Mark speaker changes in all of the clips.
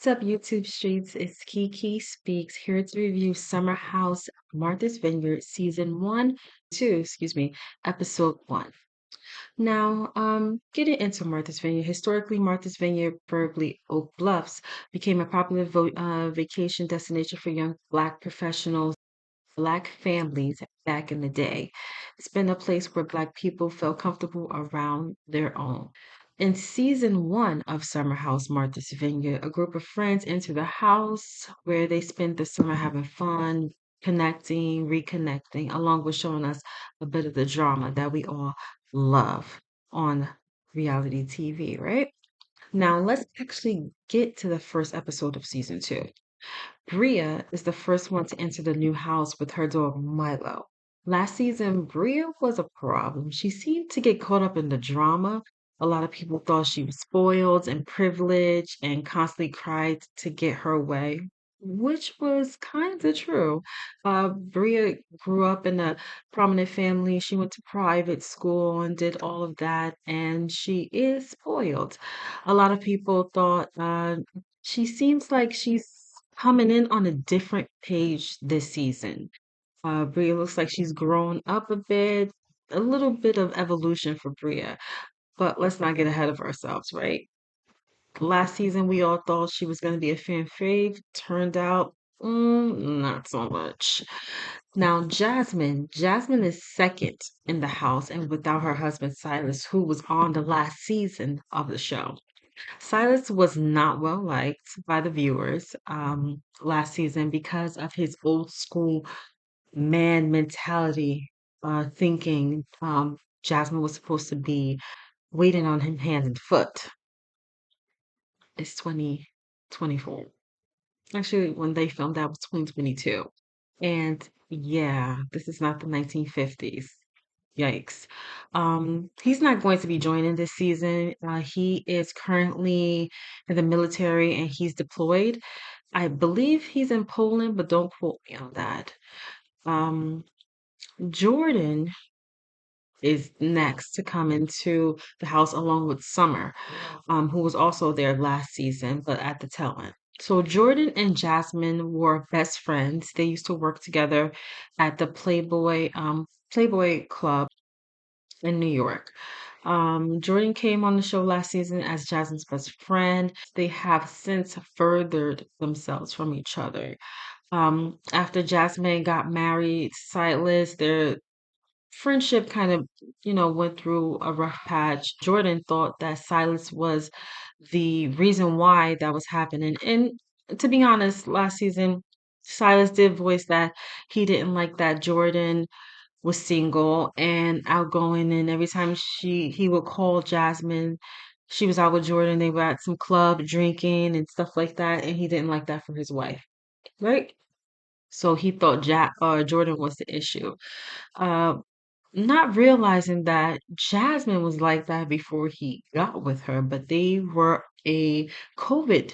Speaker 1: What's up, YouTube streets? It's Kiki Speaks here to review Summer House Martha's Vineyard Season 1, 2, Episode 1. Now, getting into Martha's Vineyard. Historically, Martha's Vineyard, preferably Oak Bluffs, became a popular vacation destination for young Black professionals, Black families back in the day. It's been a place where Black people felt comfortable around their own. In season one of Summer House Martha's Vineyard, a group of friends enter the house where they spend the summer having fun, connecting, reconnecting, along with showing us a bit of the drama that we all love on reality TV, right? Now, let's actually get to the first episode of season two. Bria is the first one to enter the new house with her dog Milo. Last season, Bria was a problem. She seemed to get caught up in the drama. A lot of people thought she was spoiled and privileged and constantly cried to get her way, which was kind of true. Bria grew up in a prominent family. She went to private school and did all of that, and she is spoiled. A lot of people thought she seems like she's coming in on a different page this season. Bria looks like she's grown up a bit, a little bit of evolution for Bria, but let's not get ahead of ourselves, right? Last season, we all thought she was going to be a fan fave. Turned out, not so much. Now, Jasmine is second in the house and without her husband Silas, who was on the last season of the show. Silas was not well liked by the viewers last season because of his old school man mentality, thinking Jasmine was supposed to be waiting on him hand and foot. It's 2024. Actually, when they filmed that was 2022. And yeah, this is not the 1950s. Yikes. He's not going to be joining this season. He is currently in the military and he's deployed. I believe he's in Poland, but don't quote me on that. Um, Jordan is next to come into the house along with Summer, who was also there last season, but at the tail end. So Jordan and Jasmine were best friends. They used to work together at the Playboy Club in New York. Jordan came on the show last season as Jasmine's best friend. They have since furthered themselves from each other. After Jasmine got married, Silas, their friendship kind of, went through a rough patch. Jordan thought that Silas was the reason why that was happening. And to be honest, last season, Silas did voice that he didn't like that Jordan was single and outgoing, and every time he would call Jasmine, she was out with Jordan. They were at some club drinking and stuff like that, and he didn't like that for his wife, right? So he thought Jordan was the issue. Uh, Not realizing that Jasmine was like that before he got with her, but they were a COVID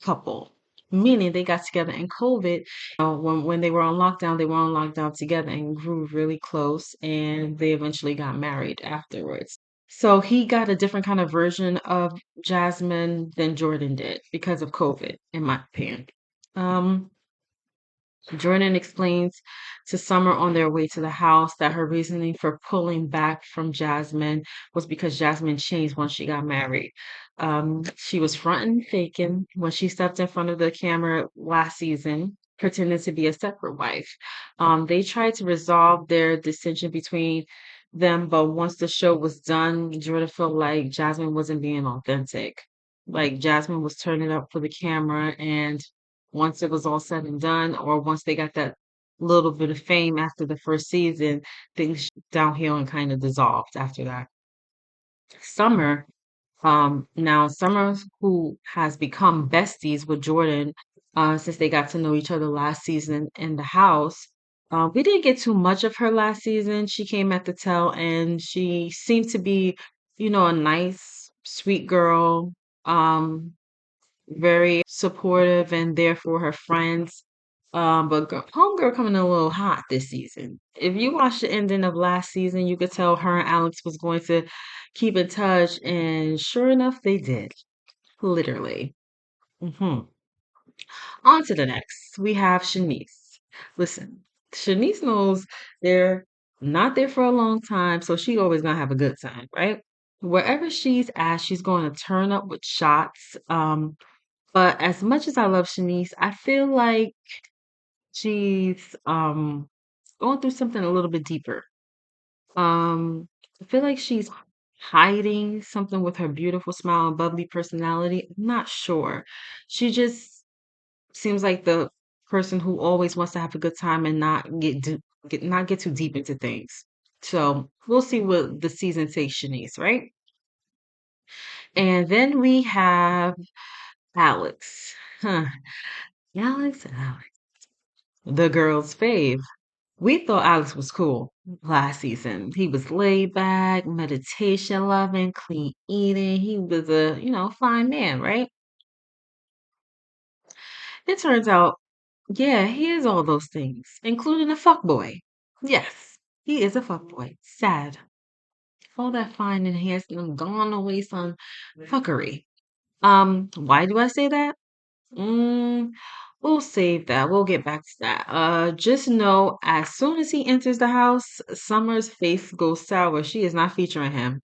Speaker 1: couple, meaning they got together in COVID. When they were on lockdown, they were on lockdown together and grew really close, and they eventually got married afterwards. So he got a different kind of version of Jasmine than Jordan did because of COVID, in my opinion. Um, Jordan explains to Summer on their way to the house that her reasoning for pulling back from Jasmine was because Jasmine changed once she got married. She was front and faking when she stepped in front of the camera last season, pretending to be a separate wife. They tried to resolve their dissension between them, but once the show was done, Jordan felt like Jasmine wasn't being authentic. Like Jasmine was turning up for the camera, and once it was all said and done, or once they got that little bit of fame after the first season, things downhill and kind of dissolved after that. Summer, now Summer, who has become besties with Jordan, since they got to know each other last season in the house. We didn't get too much of her last season. She came at the tail and she seemed to be, a nice, sweet girl. Very supportive and there for her friends. But Homegirl coming in a little hot this season. If you watched the ending of last season, you could tell her and Alex was going to keep in touch, and sure enough, they did. Literally. Hmm. On to the next. We have Shanice. Listen, Shanice knows they're not there for a long time, so she always gonna have a good time, right? Wherever she's at, she's going to turn up with shots. But as much as I love Shanice, I feel like she's going through something a little bit deeper. I feel like she's hiding something with her beautiful smile and bubbly personality. I'm not sure. She just seems like the person who always wants to have a good time and not get too deep into things. So we'll see what the season takes Shanice, right? And then we have Alex. Huh. Alex, the girl's fave. We thought Alex was cool last season. He was laid back, meditation loving, clean eating. He was a, fine man, right? It turns out, yeah, he is all those things, including a fuckboy. Yes, he is a fuckboy. Sad. All that fine and handsome gone away on fuckery. Why do I say that? Mm, we'll save that. We'll get back to that. Just know as soon as he enters the house, Summer's face goes sour. She is not featuring him.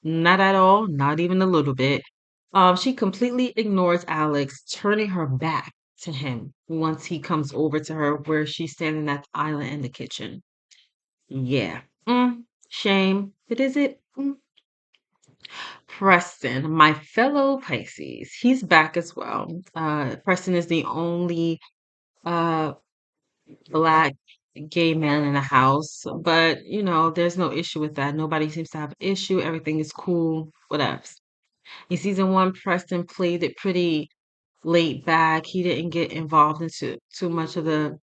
Speaker 1: Not at all, not even a little bit. She completely ignores Alex, turning her back to him once he comes over to her where she's standing at the island in the kitchen. Yeah. Shame. But is it? Preston, my fellow Pisces, he's back as well. Preston is the only uh black gay man in the house, but there's no issue with that. Nobody seems to have an issue. Everything is cool. Whatever. In season one, Preston played it pretty laid back. He didn't get involved into too much of the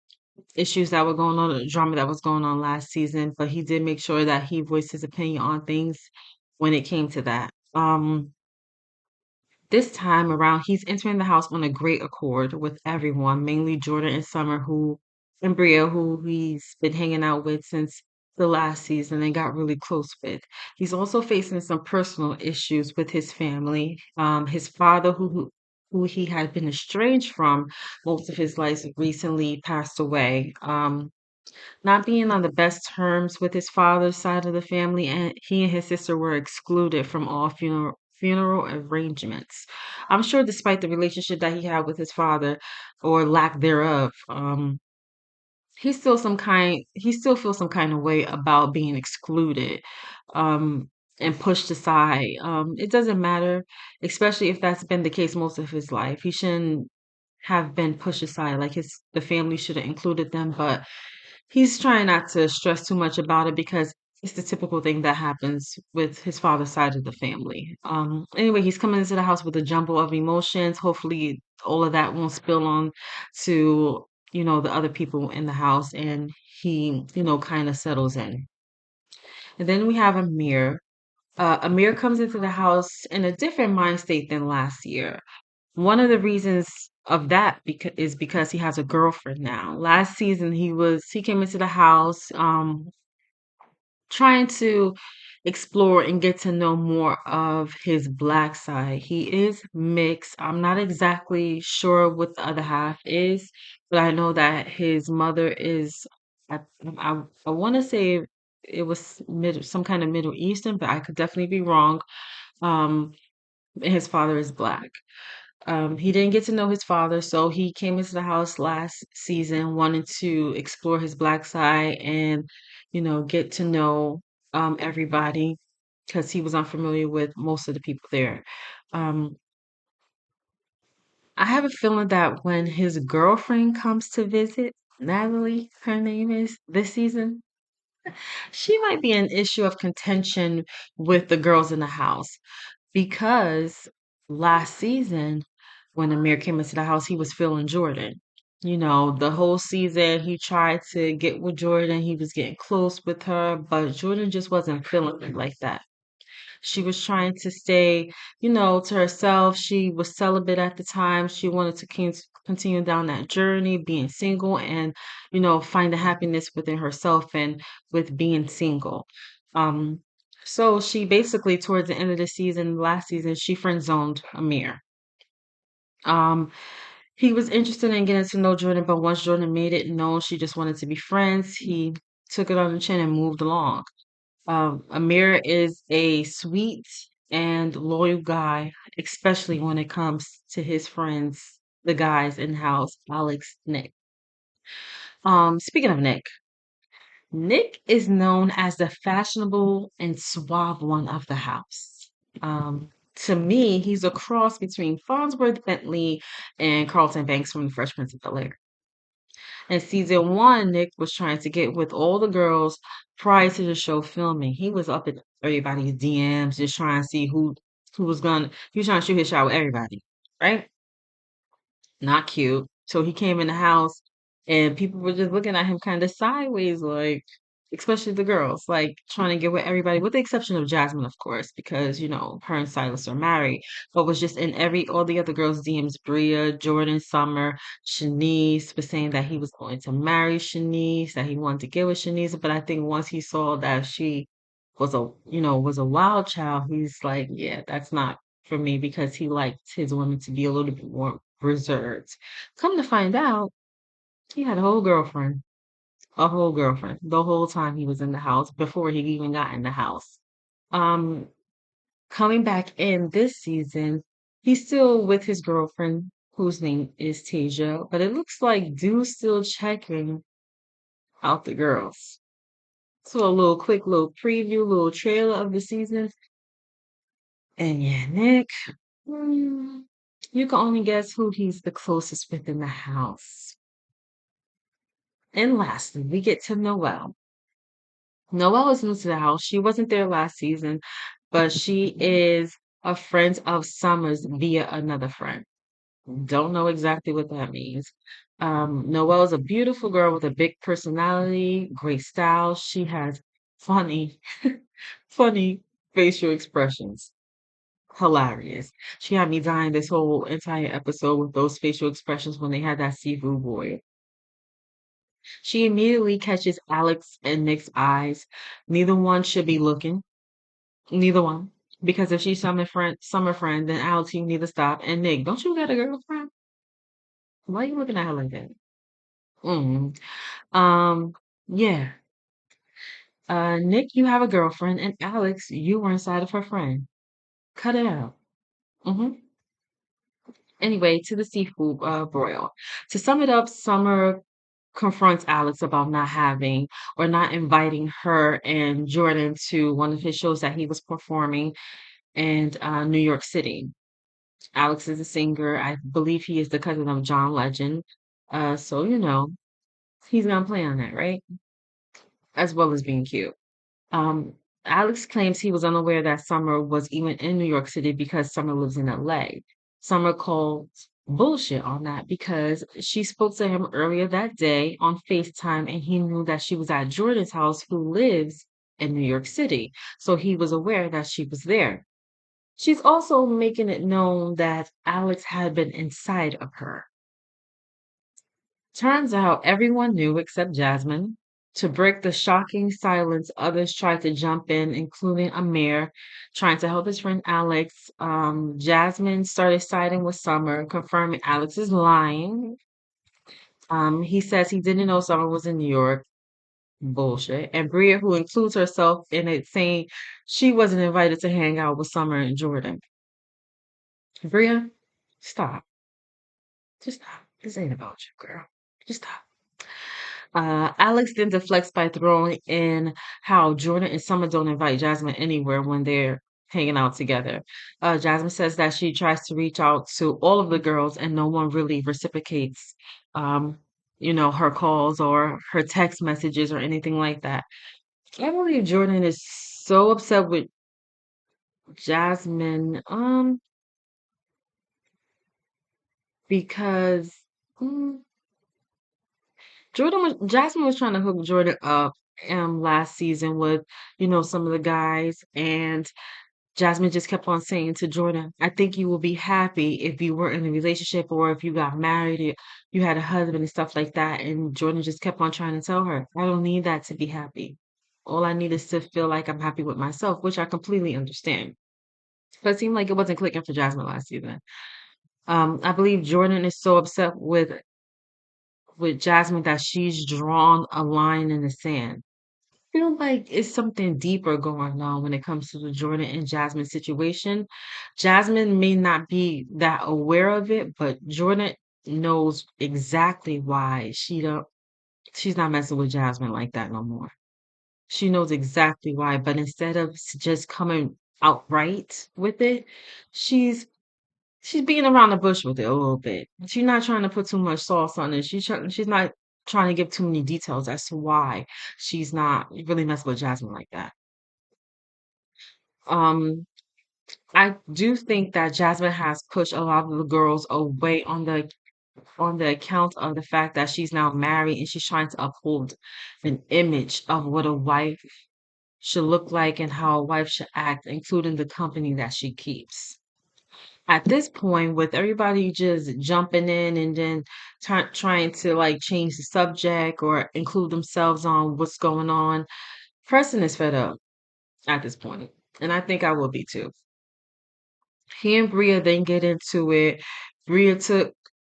Speaker 1: issues that were going on, the drama that was going on last season, but he did make sure that he voiced his opinion on things when it came to that. This time around, he's entering the house on a great accord with everyone, mainly Jordan and Summer, and Bria, who he's been hanging out with since the last season and got really close with. He's also facing some personal issues with his family. His father, who he had been estranged from most of his life, recently passed away. Not being on the best terms with his father's side of the family, and he and his sister were excluded from all funeral arrangements. I'm sure despite the relationship that he had with his father or lack thereof, he still feels some kind of way about being excluded um and pushed aside. It doesn't matter, especially if that's been the case most of his life. He shouldn't have been pushed aside. Like the family should have included them, but he's trying not to stress too much about it because it's the typical thing that happens with his father's side of the family. Anyway, he's coming into the house with a jumble of emotions. Hopefully, all of that won't spill on to, the other people in the house and he, kind of settles in. And then we have Amir. Amir comes into the house in a different mind state than last year. One of the reasons of that is because he has a girlfriend now. Last season he came into the house trying to explore and get to know more of his black side. He is mixed. I'm not exactly sure what the other half is, but I know that his mother is I want to say it was some kind of Middle Eastern, but I could definitely be wrong. Um and his father is black. He didn't get to know his father, so he came into the house last season wanting to explore his black side and, get to know everybody because he was unfamiliar with most of the people there. Um, I have a feeling that when his girlfriend comes to visit, Natalie, her name is, this season, she might be an issue of contention with the girls in the house because last season, when Amir came into the house, he was feeling Jordan. The whole season he tried to get with Jordan. He was getting close with her, but Jordan just wasn't feeling it like that. She was trying to stay, to herself. She was celibate at the time. She wanted to continue down that journey, being single and, find the happiness within herself and with being single. Um, so she basically, towards the end of the season, last season, she friend zoned Amir. Um, he was interested in getting to know Jordan, but once Jordan made it known she just wanted to be friends, he took it on the chin and moved along. Amir is a sweet and loyal guy, especially when it comes to his friends, the guys in house, Alex, Nick. Speaking of Nick, Nick is known as the fashionable and suave one of the house. To me, he's a cross between Farnsworth Bentley and Carlton Banks from The Fresh Prince of Bel-Air. In season one, Nick was trying to get with all the girls prior to the show filming. He was up in everybody's DMs, just trying to see who was gonna. He was trying to shoot his shot with everybody, right? Not cute. So he came in the house and people were just looking at him kind of sideways, like, especially the girls, like trying to get with everybody, with the exception of Jasmine, of course, because, her and Silas are married, but was just in all the other girls' DMs. Bria, Jordan, Summer, Shanice was saying that he was going to marry Shanice, that he wanted to get with Shanice. But I think once he saw that she was a wild child, he's like, yeah, that's not for me because he liked his women to be a little bit more reserved. Come to find out, he had a whole girlfriend, the whole time he was in the house before he even got in the house. Um, Coming back in this season, he's still with his girlfriend, whose name is Tasia, but it looks like dude's still checking out the girls. So a quick little preview, little trailer of the season. And yeah, Nick, mm, you can only guess who he's the closest with in the house. And lastly, we get to Noelle. Noelle is new to the house. She wasn't there last season, but she is a friend of Summer's via another friend. Don't know exactly what that means. Noelle is a beautiful girl with a big personality, great style. She has funny, funny facial expressions. Hilarious. She had me dying this whole entire episode with those facial expressions when they had that seafood boil. She immediately catches Alex and Nick's eyes. Neither one should be looking. Neither one. Because if she's summer friend, then Alex, you need to stop. And Nick, don't you got a girlfriend? Why are you looking at her like that? Mm. Um, yeah. Nick, you have a girlfriend, and Alex, you were inside of her friend. Cut it out. Hmm. Anyway, to the seafood broil. To sum it up, Summer confronts Alex about not having or not inviting her and Jordan to one of his shows that he was performing in New York City. Alex is a singer. I believe he is the cousin of John Legend. So, he's gonna play on that, right? As well as being cute. Um, Alex claims he was unaware that Summer was even in New York City because Summer lives in LA. Summer called bullshit on that because she spoke to him earlier that day on FaceTime and he knew that she was at Jordan's house, who lives in New York City. So he was aware that she was there. She's also making it known that Alex had been inside of her. Turns out everyone knew except Jasmine. To break the shocking silence, others tried to jump in, including Amir, trying to help his friend Alex. Jasmine started siding with Summer, confirming Alex is lying. He says he didn't know Summer was in New York. Bullshit. And Bria, who includes herself in it, saying she wasn't invited to hang out with Summer and Jordan. Bria, stop. Just stop. This ain't about you, girl. Just stop. Alex then deflects by throwing in how Jordan and Summer don't invite Jasmine anywhere when they're hanging out together. Jasmine says that she tries to reach out to all of the girls and no one really reciprocates, um, her calls or her text messages or anything like that. I believe Jordan is so upset with Jasmine, because mm, Jasmine was trying to hook Jordan up last season with, some of the guys, and Jasmine just kept on saying to Jordan, I think you will be happy if you were in a relationship or if you got married, you had a husband and stuff like that. And Jordan just kept on trying to tell her, I don't need that to be happy. All I need is to feel like I'm happy with myself, which I completely understand. But it seemed like it wasn't clicking for Jasmine last season. I believe Jordan is so upset with Jasmine that she's drawn a line in the sand. Feel like it's something deeper going on when it comes to the Jordan and Jasmine situation. Jasmine may not be that aware of it, but Jordan knows exactly why she's not messing with Jasmine like that no more. She knows exactly why, but instead of just coming outright with it, she's she's beating around the bush with it a little bit. She's not trying to put too much sauce on it. She's not trying to give too many details as to why she's not really messing with Jasmine like that. Um, I do think that Jasmine has pushed a lot of the girls away on the account of the fact that she's now married and she's trying to uphold an image of what a wife should look like and how a wife should act, including the company that she keeps. At this point, with everybody just jumping in and then trying to like change the subject or include themselves on what's going on, Preston is fed up at this point, and I think I will be too. He and Bria then get into it. Bria took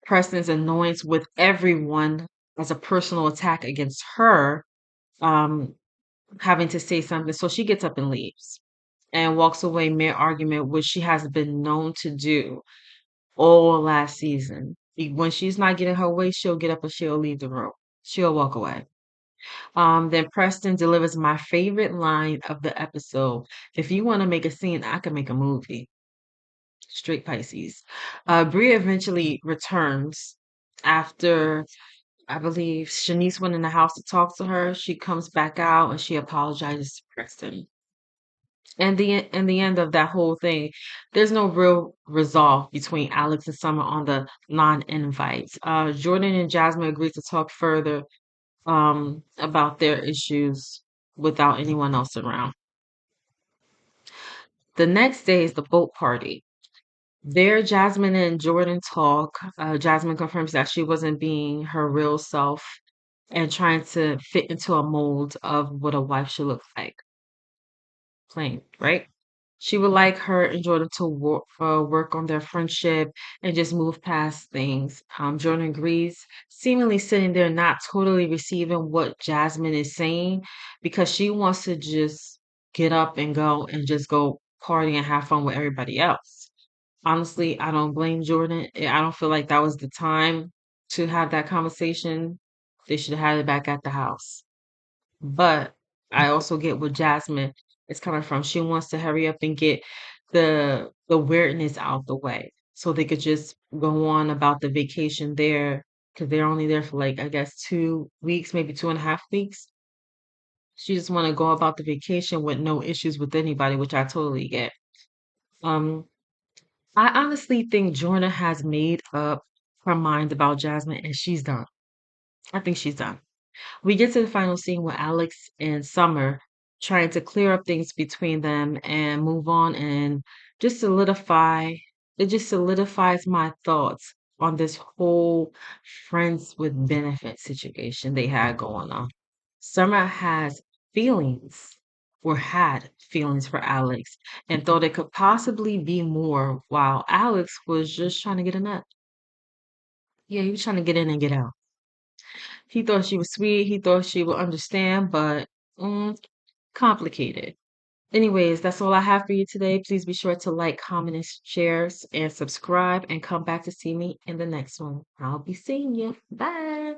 Speaker 1: Preston's annoyance with everyone as a personal attack against her, um, having to say something. So she gets up and leaves and walks away mid argument, which she has been known to do all last season. When she's not getting her way, she'll get up and she'll leave the room. She'll walk away. Then Preston delivers my favorite line of the episode. If you want to make a scene, I can make a movie. Straight Pisces. Bria eventually returns after I believe Shanice went in the house to talk to her. She comes back out and she apologizes to Preston. And the end of that whole thing, there's no real resolve between Alex and Summer on the non-invites. Jordan and Jasmine agreed to talk further about their issues without anyone else around. The next day is the boat party. There, Jasmine and Jordan talk. Jasmine confirms that she wasn't being her real self and trying to fit into a mold of what a wife should look like. Plain, right? She would like her and Jordan to work on their friendship and just move past things. Jordan agrees, seemingly sitting there not totally receiving what Jasmine is saying because she wants to just get up and go and just go party and have fun with everybody else. Honestly, I don't blame Jordan. I don't feel like that was the time to have that conversation. They should have had it back at the house. But I also get where Jasmine is coming from. She wants to hurry up and get the weirdness out the way so they could just go on about the vacation there because they're only there for like I guess 2 weeks, maybe 2.5 weeks. She just want to go about the vacation with no issues with anybody, which I totally get. Um, I honestly think Jordan has made up her mind about Jasmine and she's done. I think she's done. We get to the final scene with Alex and Summer trying to clear up things between them and move on and just solidify it just solidifies my thoughts on this whole friends with benefit situation they had going on. Summer has feelings or had feelings for Alex and thought it could possibly be more while Alex was just trying to get a nut. Yeah, he was trying to get in and get out. He thought she was sweet. He thought she would understand, but complicated. Anyways, that's all I have for you today. Please be sure to like, comment, and share, and subscribe, and come back to see me in the next one. I'll be seeing you. Bye.